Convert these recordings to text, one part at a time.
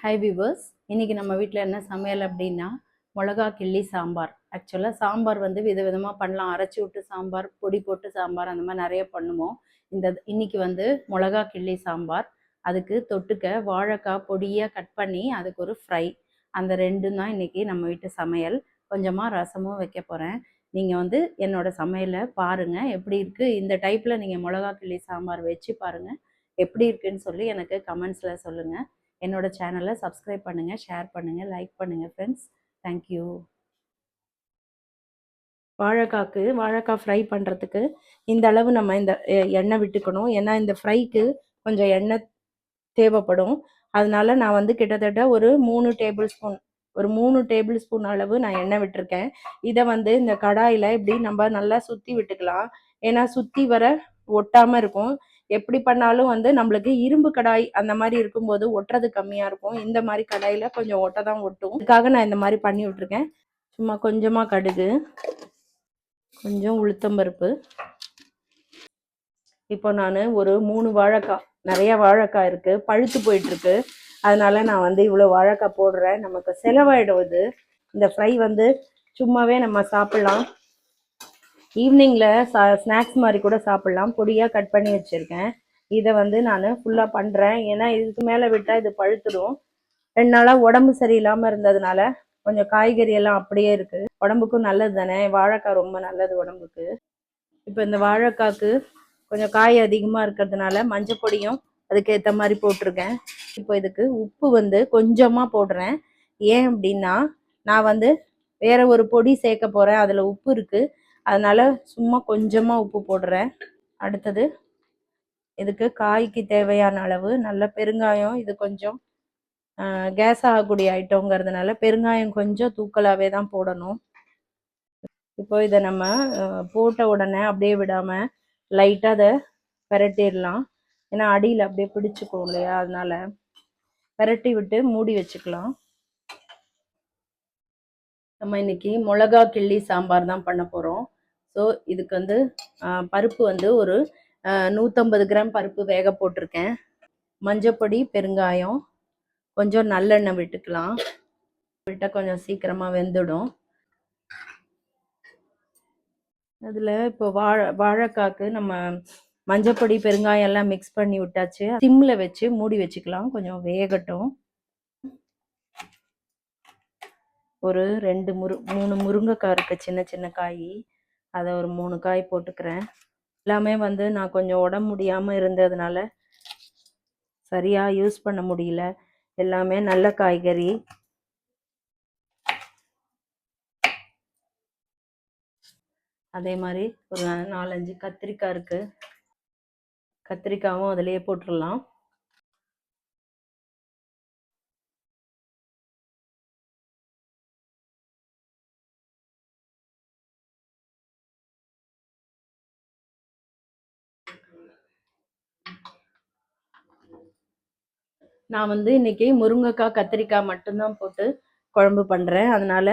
High viewers, இன்னைக்கு நம்ம வீட்டில் என்ன சமையல் அப்படின்னா மிளகா கிள்ளி சாம்பார். ஆக்சுவலாக சாம்பார் வந்து விதவிதமாக பண்ணலாம். அரைச்சி விட்டு சாம்பார், பொடி போட்டு சாம்பார், அந்த மாதிரி நிறைய பண்ணுவோம். இன்னைக்கு வந்து மிளகா கிள்ளி சாம்பார். அதுக்கு தொட்டுக்க வாழைக்காய் பொடியாக கட் பண்ணி அதுக்கு ஒரு ஃப்ரை. அந்த ரெண்டும் தான் இன்னைக்கு நம்ம வீட்டு சமையல். கொஞ்சமாக ரசமும் வைக்க போகிறேன். நீங்கள் வந்து என்னோட சமையலை பாருங்கள் எப்படி இருக்குது. இந்த டைப்பில் நீங்கள் மிளகா கிள்ளி சாம்பார் வச்சு பாருங்கள், எப்படி இருக்குன்னு சொல்லி எனக்கு கமெண்ட்ஸில் சொல்லுங்கள். என்னோட சேனலை சப்ஸ்கிரைப் பண்ணுங்கள், ஷேர் பண்ணுங்கள், லைக் பண்ணுங்கள் ஃப்ரெண்ட்ஸ். தேங்க்யூ. வாழைக்காய் ஃப்ரை பண்ணுறதுக்கு இந்த அளவு நம்ம இந்த எண்ணெய் விட்டுக்கணும். ஏன்னா இந்த ஃப்ரைக்கு கொஞ்சம் எண்ணெய் தேவைப்படும். அதனால நான் வந்து கிட்டத்தட்ட ஒரு 3 டேபிள் ஸ்பூன் அளவு நான் எண்ணெய் விட்டுருக்கேன். இதை வந்து இந்த கடாயில் இப்படி நம்ம நல்லா சுற்றி விட்டுக்கலாம். ஏன்னா சுற்றி வர ஒட்டாமல் இருக்கும். எப்படி பண்ணாலும் வந்து நம்மளுக்கு இரும்பு கடாய் அந்த மாதிரி இருக்கும்போது ஒட்டுறது கம்மியாக இருக்கும். இந்த மாதிரி கடாயில் கொஞ்சம் ஒட்ட தான் ஒட்டும். அதுக்காக நான் இந்த மாதிரி பண்ணி விட்டுருக்கேன். சும்மா கொஞ்சமாக கடுகு, கொஞ்சம் உளுத்தம்பருப்பு. இப்போ நான் ஒரு 3 வாழைக்காய், நிறைய வாழைக்காய் இருக்குது, பழுத்து போயிட்டுருக்கு. அதனால நான் வந்து இவ்வளோ வாழைக்காய் போடுறேன். நமக்கு செலவாயிடும். இந்த ஃப்ரை வந்து சும்மாவே நம்ம சாப்பிட்லாம். ஈவினிங்கில் ஸ்நாக்ஸ் மாதிரி கூட சாப்பிட்லாம். பொடியாக கட் பண்ணி வச்சுருக்கேன். இதை வந்து நான் ஃபுல்லாக பண்ணுறேன். ஏன்னா இதுக்கு மேலே விட்டால் இது பழுத்துடும். 2 நாளாக உடம்பு சரியில்லாமல் இருந்ததுனால கொஞ்சம் காய்கறி எல்லாம் அப்படியே இருக்குது. உடம்புக்கும் நல்லது தானே, வாழைக்காய் ரொம்ப நல்லது உடம்புக்கு. இப்போ இந்த வாழைக்காய்க்கு கொஞ்சம் காய் அதிகமாக இருக்கிறதுனால மஞ்சள் பொடியும் அதுக்கு ஏற்ற மாதிரி போட்டிருக்கேன். இப்போ இதுக்கு உப்பு வந்து கொஞ்சமாக போடுறேன். ஏன் அப்படின்னா நான் வந்து வேற ஒரு பொடி சேர்க்க போகிறேன், அதில் உப்பு இருக்குது. அதனால சும்மா கொஞ்சமாக உப்பு போடுறேன். அடுத்தது இதுக்கு காய்க்கு தேவையான அளவு நல்ல பெருங்காயம். இது கொஞ்சம் கேஸ் ஆகக்கூடிய ஐட்டங்கிறதுனால பெருங்காயம் கொஞ்சம் தூக்கலாகவே தான் போடணும். இப்போ இதை நம்ம போட்ட உடனே அப்படியே விடாமல் லைட்டாக அதை பெரட்டிடலாம். ஏன்னா அடியில் அப்படியே பிடிச்சிக்கும் இல்லையா, அதனால பெரட்டி விட்டு மூடி வச்சுக்கலாம். நம்ம இன்னைக்கு மிளகா கிள்ளி சாம்பார் தான் பண்ண போகிறோம். ஸோ இதுக்கு வந்து பருப்பு வந்து ஒரு 150 கிராம் பருப்பு வேக போட்டிருக்கேன். மஞ்சப்பொடி, பெருங்காயம், கொஞ்சம் நல்லெண்ணெய் விட்டுக்கலாம். விட்டால் கொஞ்சம் சீக்கிரமாக வெந்துடும். அதில் இப்போ வாழைக்காய்க்கு நம்ம மஞ்சப்பொடி, பெருங்காயம் எல்லாம் மிக்ஸ் பண்ணி விட்டாச்சு. சிம்மில் வச்சு மூடி வச்சுக்கலாம், கொஞ்சம் வேகட்டும். ஒரு 3 முருங்கைக்காய் இருக்குது, சின்ன சின்ன காய். அதை ஒரு 3 காய் போட்டுக்கிறேன். எல்லாமே வந்து நான் கொஞ்சம் உடம்பு முடியாமல் இருந்ததுனால சரியாக யூஸ் பண்ண முடியல. எல்லாமே நல்ல காய்கறி. அதே மாதிரி ஒரு 4-5 கத்திரிக்காய் இருக்குது. கத்திரிக்காயும் அதிலேயே போட்டுடலாம். நான் வந்து இன்னைக்கு முருங்கைக்காய், கத்திரிக்காய் மட்டும்தான் போட்டு குழம்பு பண்ணுறேன். அதனால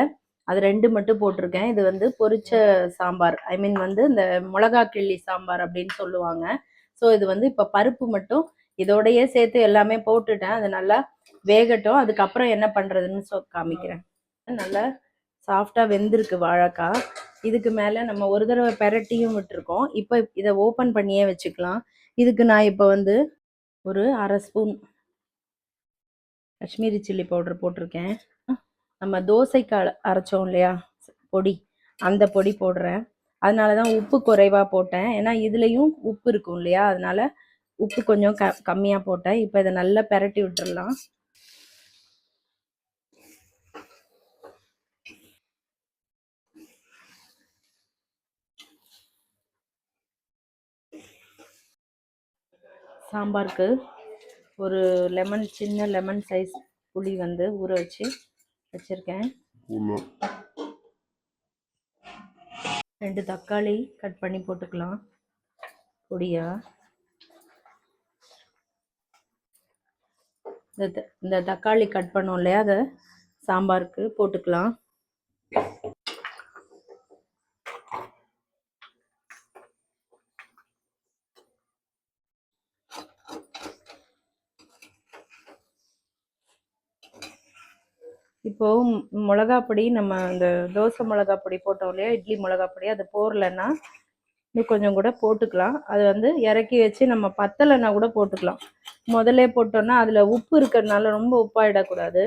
அது 2 மட்டும் போட்டிருக்கேன். இது வந்து பொரிச்ச சாம்பார், ஐ மீன் வந்து இந்த மிளகா கிள்ளி சாம்பார் அப்படின்னு சொல்லுவாங்க. ஸோ இது வந்து இப்போ பருப்பு மட்டும் இதோடையே சேர்த்து எல்லாமே போட்டுட்டேன். அது நல்லா வேகட்டும். அதுக்கப்புறம் என்ன பண்ணுறதுன்னு காமிக்கிறேன். நல்லா சாஃப்டாக வெந்திருக்கு வாழைக்காய். இதுக்கு மேலே நம்ம ஒரு தடவை பெரட்டியும் விட்டுருக்கோம். இப்போ இதை ஓப்பன் பண்ணியே வச்சுக்கலாம். இதுக்கு நான் இப்போ வந்து ஒரு 1/2 ஸ்பூன் காஷ்மீரி சில்லி பவுடர் போட்டிருக்கேன். நம்ம தோசைக்கு அரைச்சோம் இல்லையா பொடி, அந்த பொடி போடுறேன். அதனால தான் உப்பு குறைவாக போட்டேன். ஏன்னா இதுலேயும் உப்பு இருக்கும் இல்லையா, அதனால உப்பு கொஞ்சம் கம்மியாக போட்டேன். இப்போ இதை நல்லா பெரட்டி விட்டுடலாம். சாம்பாருக்கு ஒரு சின்ன லெமன் சைஸ் புளி வந்து ஊற வச்சுருக்கேன். 2 தக்காளி கட் பண்ணி போட்டுக்கலாம் பொடியா. இந்த தக்காளி கட் பண்ணோம் இல்லையா, அதை சாம்பாருக்கு போட்டுக்கலாம். இப்போ மிளகா பொடி நம்ம இந்த தோசை மிளகா பொடி போட்டோம் இல்லையா, இட்லி மிளகா பொடி அது போடலைன்னா இன்னும் கொஞ்சம் கூட போட்டுக்கலாம். அது வந்து இறக்கி வச்சு நம்ம பத்தலைன்னா கூட போட்டுக்கலாம். முதல்ல போட்டோம்னா அதில் உப்பு இருக்கிறதுனால ரொம்ப உப்பாயிடக்கூடாது.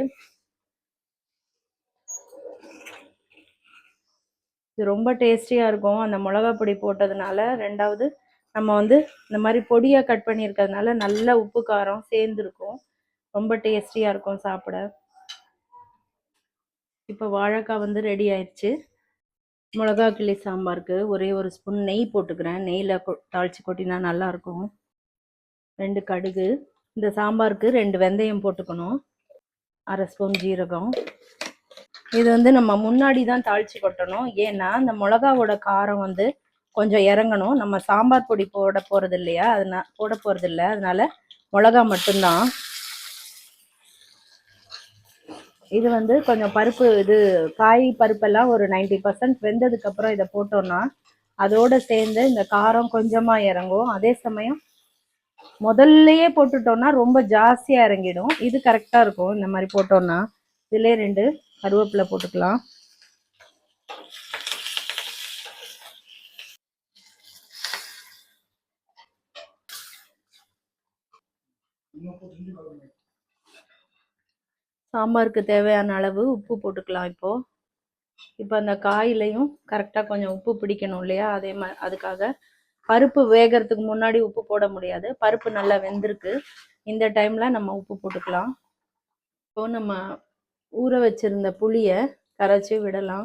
இது ரொம்ப டேஸ்டியாக இருக்கும் அந்த மிளகா பொடி போட்டதுனால. ரெண்டாவது நம்ம வந்து இந்த மாதிரி பொடியாக கட் பண்ணியிருக்கிறதுனால நல்ல உப்பு காரம் சேர்ந்துருக்கும். ரொம்ப டேஸ்டியாக இருக்கும் சாப்பிட. இப்போ வாழைக்காய் வந்து ரெடி ஆயிடுச்சு. மிளகா கிள்ளி சாம்பாருக்கு ஒரே ஒரு ஸ்பூன் நெய் போட்டுக்கிறேன். நெய்யில் தாளித்து கொட்டினா நல்லாயிருக்கும். 2 கடுகு, இந்த சாம்பாருக்கு 2 வெந்தயம் போட்டுக்கணும், 1/2 ஸ்பூன் ஜீரகம். இது வந்து நம்ம முன்னாடி தான் தாளித்து கொட்டணும். ஏன்னா இந்த மிளகாவோட காரம் வந்து கொஞ்சம் இறங்கணும். நம்ம சாம்பார் பொடி போட போகிறது இல்லையா, போட போகிறது இல்லை, அதனால மிளகா மட்டும்தான். இது வந்து கொஞ்சம் பருப்பு, இது காய் பருப்பெல்லாம் ஒரு 90% வெந்ததுக்கப்புறம் இதை போட்டோம்னா அதோடு சேர்ந்து இந்த காரம் கொஞ்சமாக இறங்கும். அதே சமயம் முதல்லையே போட்டுட்டோம்னா ரொம்ப ஜாஸ்தியாக இறங்கிடும். இது கரெக்டாக இருக்கும். இந்த மாதிரி போட்டோம்னா இதிலே 2 கருவேப்பிலை போட்டுக்கலாம். சாம்பாருக்கு தேவையான அளவு உப்பு போட்டுக்கலாம். இப்போ அந்த காயிலையும் கரெக்டாக கொஞ்சம் உப்பு பிடிக்கணும் இல்லையா, அதே மாதிரி அதுக்காக பருப்பு வேகிறதுக்கு முன்னாடி உப்பு போட முடியாது. பருப்பு நல்லா வெந்திருக்கு. இந்த டைமில் நம்ம உப்பு போட்டுக்கலாம். இப்போ நம்ம ஊற வச்சிருந்த புளியை கரைச்சி விடலாம்.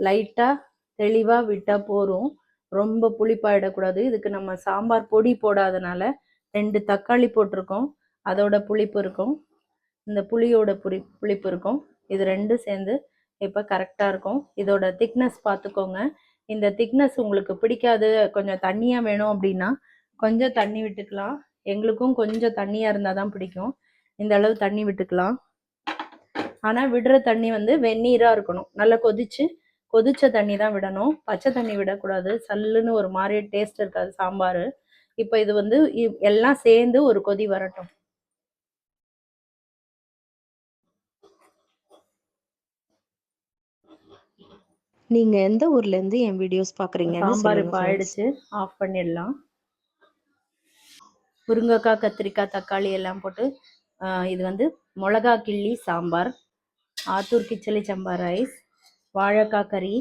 லைட்டாக தெளிவாக விட்டால் போதும், ரொம்ப புளிப்பாயிடக்கூடாது. இதுக்கு நம்ம சாம்பார் பொடி போடாதனால 2 தக்காளி போட்டிருக்கோம், அதோட புளிப்பு இருக்கும், இந்த புளியோட புளிப்பு இருக்கும். இது 2 சேர்ந்து இப்போ கரெக்டாக இருக்கும். இதோட திக்னஸ் பார்த்துக்கோங்க. இந்த திக்னஸ் உங்களுக்கு பிடிக்காது, கொஞ்சம் தண்ணியாக வேணும் அப்படின்னா கொஞ்சம் தண்ணி விட்டுக்கலாம். எங்களுக்கும் கொஞ்சம் தண்ணியாக இருந்தால் தான் பிடிக்கும். இந்த அளவு தண்ணி விட்டுக்கலாம். ஆனால் விடுற தண்ணி வந்து வெந்நீராக இருக்கணும். நல்லா கொதிச்ச தண்ணி தான் விடணும். பச்சை தண்ணி விடக்கூடாது, சல்லுன்னு ஒரு மாதிரி டேஸ்ட் இருக்காது சாம்பார். இப்போ இது வந்து எல்லாம் சேர்ந்து ஒரு கொதி வரட்டும். நீங்க எந்த ஊர்ல இருந்து என் வீடியோஸ் பாக்குறீங்கன்னு சாம்பார் இப்போ ஆயிடுச்சு, ஆஃப் பண்ணிடலாம். முருங்கைக்காய், கத்திரிக்காய், தக்காளி எல்லாம் போட்டு இது வந்து மிளகா கிள்ளி சாம்பார், ஆத்தூர் கிச்சலி சம்பா ரைஸ், வாழைக்காய் கறி,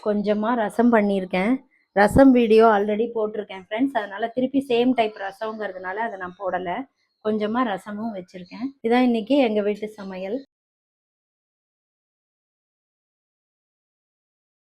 கொஞ்சமாக ரசம் பண்ணியிருக்கேன். ரசம் வீடியோ ஆல்ரெடி போட்டிருக்கேன் ஃப்ரெண்ட்ஸ், அதனால் திருப்பி சேம் டைப் ரசங்கிறதுனால அதை நான் போடலை. கொஞ்சமாக ரசமும் வச்சுருக்கேன். இதான் இன்றைக்கி எங்கள் வீட்டு சமையல்.